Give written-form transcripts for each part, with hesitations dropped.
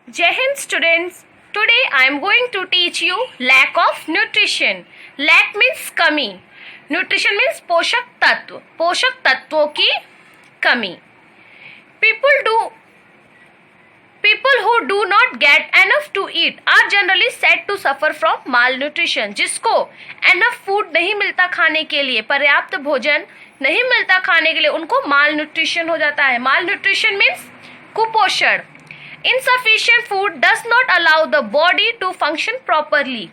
Jai Hind students, today I am going to teach you lack of nutrition. Lack means कमी, nutrition means पोषक तत्वों की कमी. People who do not get enough to eat are generally said to suffer from malnutrition. जिसको enough food नहीं मिलता खाने के लिए, पर्याप्त भोजन नहीं मिलता खाने के लिए, उनको malnutrition हो जाता है. Malnutrition means कुपोषण. Insufficient food does not allow the body to function properly.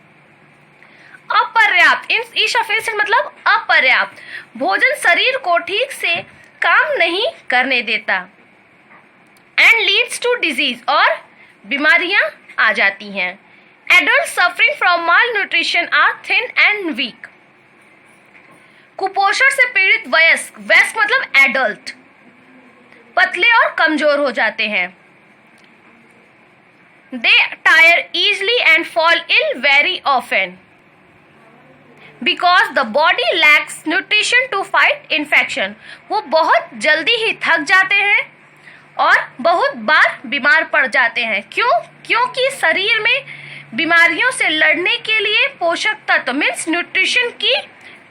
अपर्याप्त, insufficient मतलब अपर्याप्त भोजन शरीर को ठीक से काम नहीं करने देता. And leads to disease, और बीमारियां आ जाती हैं. Adults suffering from malnutrition are thin and weak. कुपोषण से पीड़ित वयस्क मतलब एडल्ट पतले और कमजोर हो जाते हैं. They tire easily and fall ill very often because the body lacks nutrition to fight infection. वो बहुत जल्दी ही थक जाते हैं और बहुत बार बीमार पड़ जाते हैं. क्योंकि शरीर में बीमारियों से लड़ने के लिए पोषक तत्व मीन्स न्यूट्रिशन की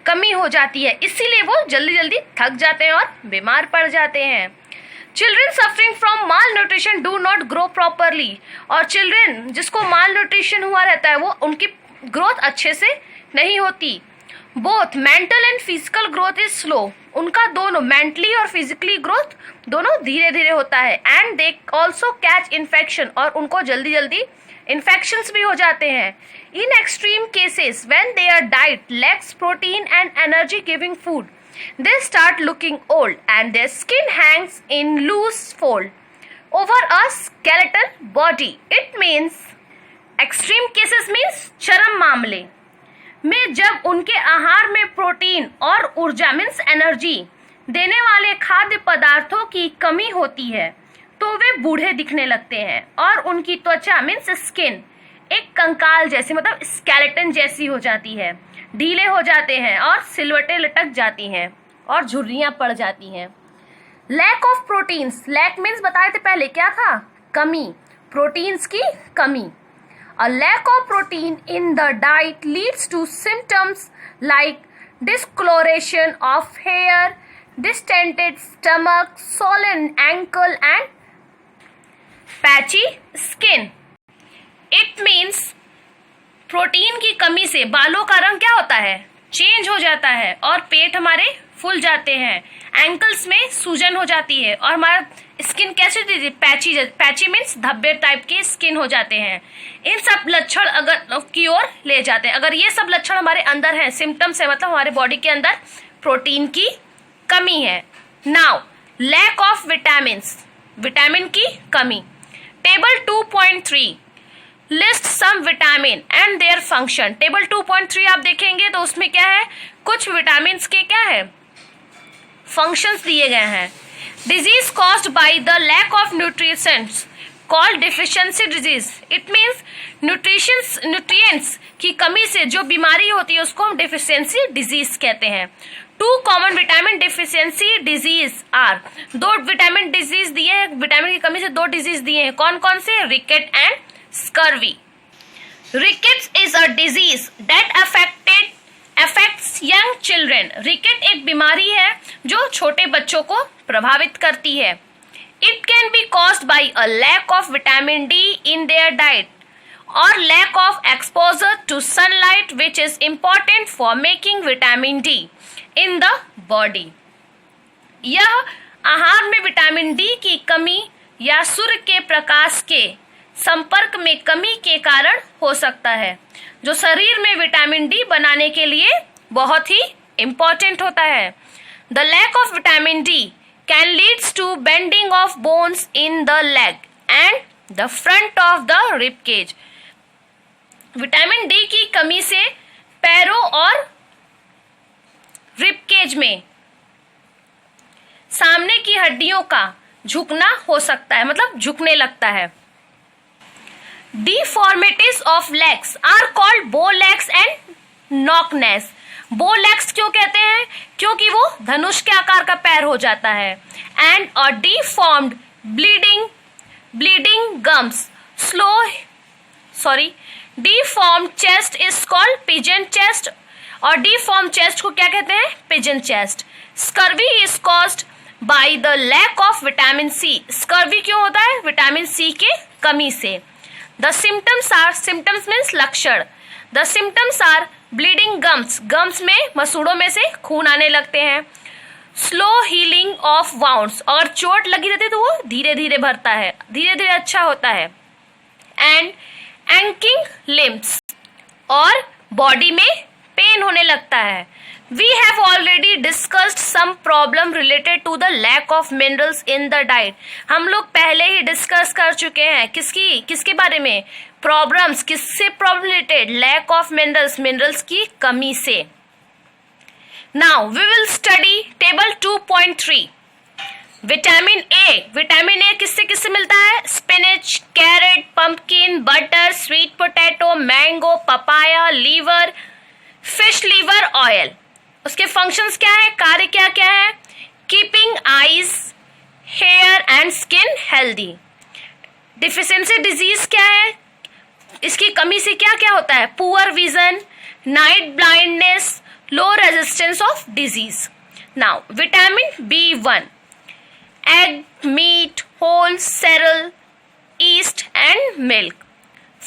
कमी हो जाती है, इसीलिए वो जल्दी थक जाते हैं और बीमार पड़ जाते हैं. Children suffering from malnutrition do not grow properly. और चिल्ड्रन जिसको malnutrition हुआ रहता है वो उनकी ग्रोथ अच्छे से नहीं होती. Both mental and physical growth is slow. उनका दोनों mentally और physically growth दोनों धीरे धीरे होता है. And they also catch infection, और उनको जल्दी infections भी हो जाते हैं. In extreme cases, when their diet lacks protein and energy giving food, they start looking old and their skin hangs in loose fold over a skeletal body. It means extreme cases means चरम मामले में जब उनके आहार में protein और ऊर्जा means energy देने वाले खाद्य पदार्थों की कमी होती है तो वे बूढ़े दिखने लगते हैं और उनकी त्वचा मीन्स स्किन एक कंकाल जैसी मतलब स्केलेटन जैसी हो जाती है, ढीले हो जाते हैं और सिलवटें लटक जाती हैं और झुर्रियां पड़ जाती हैं. Lack of proteins, lack means बताए थे पहले क्या था, कमी, प्रोटीन्स की कमी. A lack of protein in the diet leads to symptoms like discolouration of hair, distended stomach, swollen ankle and patchy skin. It means protein की कमी से बालों का रंग क्या होता है, चेंज हो जाता है और पेट हमारे फूल जाते हैं, एंकल्स में सूजन हो जाती है और हमारा स्किन कैसे पैची मीन्स धब्बे टाइप के स्किन हो जाते हैं. इन सब लक्षण अगर की ओर ले जाते हैं. अगर ये सब लक्षण हमारे अंदर हैं, सिम्टम्स है मतलब हमारे बॉडी के अंदर प्रोटीन की कमी है. Now lack of vitamins, vitamin की कमी. Table 2.3 list some vitamin and their function. Table 2.3 आप देखेंगे तो उसमें क्या है, कुछ विटामिन के क्या है फंक्शंस दिए गए हैं. Disease caused by the lack of nutritions called deficiency disease. It means nutrients की कमी से जो बीमारी होती है उसको हम डिफिशियंसी डिजीज कहते हैं. Two common vitamin deficiency disease are. दो विटामिन डिजीज दिए हैं, विटामिन की कमी से दो डिजीज दिए हैं. कौन कौन से, रिकेट and scurvy. Rickets is a disease that affects young children. Ricket एक बीमारी है जो छोटे बच्चों को प्रभावित करती है. It can be caused by a lack of vitamin D in their diet or lack of exposure to sunlight, which is important for making vitamin D in the body. यह आहार में विटामिन डी की कमी या सूर्य के प्रकाश के संपर्क में कमी के कारण हो सकता है, जो शरीर में विटामिन डी बनाने के लिए बहुत ही इंपॉर्टेंट होता है. The lack of vitamin D can leads to bending of bones in the leg and the front of the rib cage. Vitamin D की कमी से पैरों और रिब केज में सामने की हड्डियों का झुकना हो सकता है, मतलब झुकने लगता है. Deformities of legs are called bow legs and knock knees. bow legs क्यों कहते हैं, क्योंकि वो धनुष के आकार का पैर हो जाता है. And a deformed bleeding gums deform chest is called pigeon chest, और डिफॉर्म चेस्ट को क्या कहते हैं? Pigeon chest. Scurvy is caused by the lack of vitamin C. Scurvy क्यों होता है? विटामिन सी के कमी से। The symptoms are, symptoms means लक्षण, the symptoms are bleeding gums, gums में मसूड़ों में से खून आने लगते हैं। स्लो हीलिंग ऑफ वाउंड्स, और चोट लगी रहती है तो वो धीरे धीरे भरता है, धीरे धीरे अच्छा होता है। एंड एंकिंग लिम्स, और बॉडी में पेन होने लगता है। We have already discussed some problem related to the lack of minerals in the diet. हम लोग पहले ही डिस्कस कर चुके हैं किसके बारे में? प्रॉब्लम्स, किससे problem related? Lack of minerals, minerals की कमी से। Now we will study table 2.3। Vitamin A, vitamin A किससे किससे मिलता है? Spinach, carrot, pumpkin, butter, sweet potato, mango, papaya, liver, fish liver oil. उसके फंक्शंस क्या है, कार्य क्या क्या है? Keeping eyes, hair and skin healthy. Deficiency disease क्या है? इसकी कमी से क्या क्या होता है? Poor vision, night blindness, low resistance of disease. Now vitamin B1, egg, meat, whole, cereal, yeast and milk.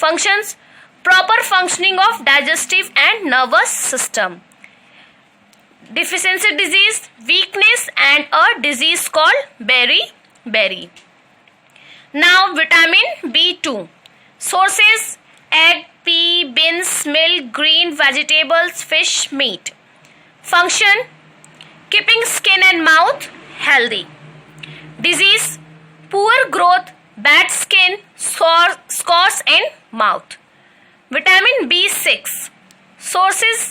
Functions: proper functioning of digestive and nervous system. Deficiency disease, weakness and a disease called beriberi. Now vitamin B2. Sources: egg, pea, beans, milk, green vegetables, fish, meat. Function: keeping skin and mouth healthy. Disease: poor growth, bad skin, scars in mouth. Vitamin B6. Sources: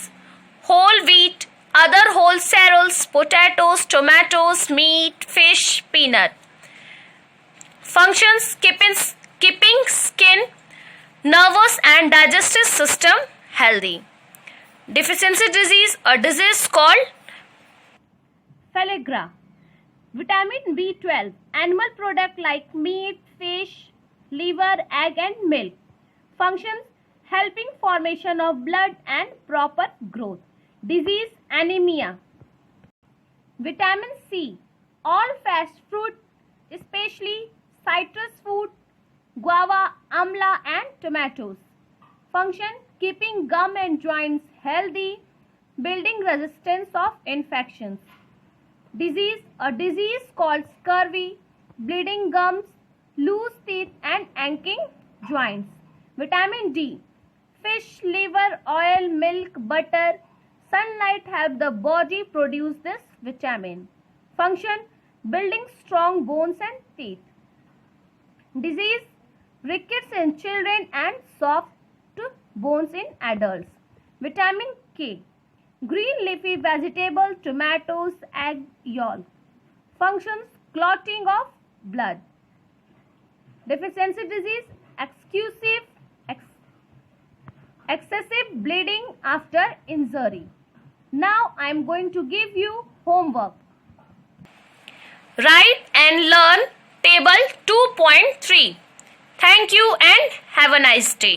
whole wheat, other whole cereals, potatoes, tomatoes, meat, fish, peanut. Functions: keeping skin, nervous and digestive system healthy. Deficiency disease, a disease called pellagra. Vitamin B12, animal product like meat, fish, liver, egg and milk. Functions: helping formation of blood and proper growth. Disease: anemia. Vitamin C, all fast fruit, especially citrus fruit, guava, amla and tomatoes. Function: keeping gum and joints healthy, building resistance of infections. Disease: a disease called scurvy, bleeding gums, loose teeth and aching joints. Vitamin D, fish, liver, oil, milk, butter, sunlight help the body produce this vitamin. Function: building strong bones and teeth. Disease: rickets in children and soft bones in adults. Vitamin K, green leafy vegetable, tomatoes, egg yolk. Functions: clotting of blood. Deficiency disease: excessive bleeding after injury. Now I am going to give you homework. Write and learn table 2.3. Thank you and have a nice day.